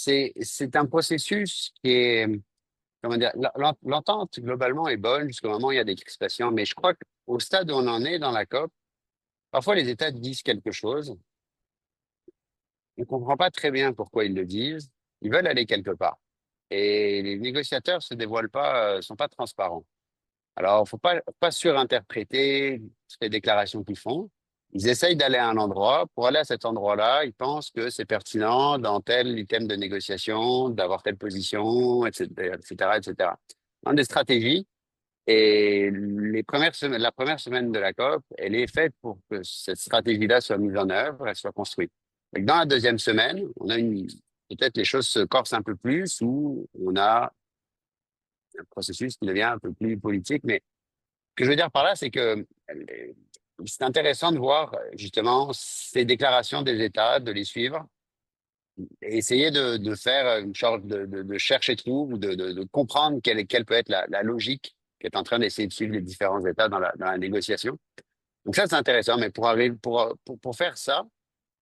c'est un processus qui est, comment dire, l'entente globalement est bonne jusqu'au moment où il y a des crispations, mais je crois qu'au stade où on en est dans la COP, parfois les États disent quelque chose, on ne comprend pas très bien pourquoi ils le disent, ils veulent aller quelque part. Et les négociateurs se dévoilent pas, sont pas transparents. Alors, faut pas surinterpréter toutes les déclarations qu'ils font. Ils essayent d'aller à un endroit. Pour aller à cet endroit-là, ils pensent que c'est pertinent dans tel item de négociation, d'avoir telle position, etc., etc., etc. Dans des stratégies. Et la première semaine de la COP, elle est faite pour que cette stratégie-là soit mise en œuvre, elle soit construite. Donc, dans la deuxième semaine, peut-être les choses se corsent un peu plus, où on a un processus qui devient un peu plus politique, mais ce que je veux dire par là, c'est que c'est intéressant de voir justement ces déclarations des États, de les suivre et essayer de faire une sorte de cherche et trouve ou de comprendre quelle peut être la logique qui est en train d'essayer de suivre les différents États dans la négociation. Donc ça, c'est intéressant, mais pour faire ça,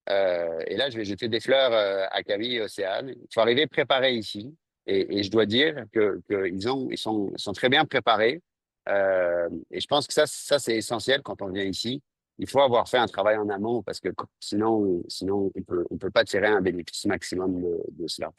et là, je vais jeter des fleurs à Camille et Océane, il faut arriver préparé ici. Et je dois dire que ils sont très bien préparés. Et je pense que ça c'est essentiel quand on vient ici. Il faut avoir fait un travail en amont parce que sinon on peut pas tirer un bénéfice maximum de cela.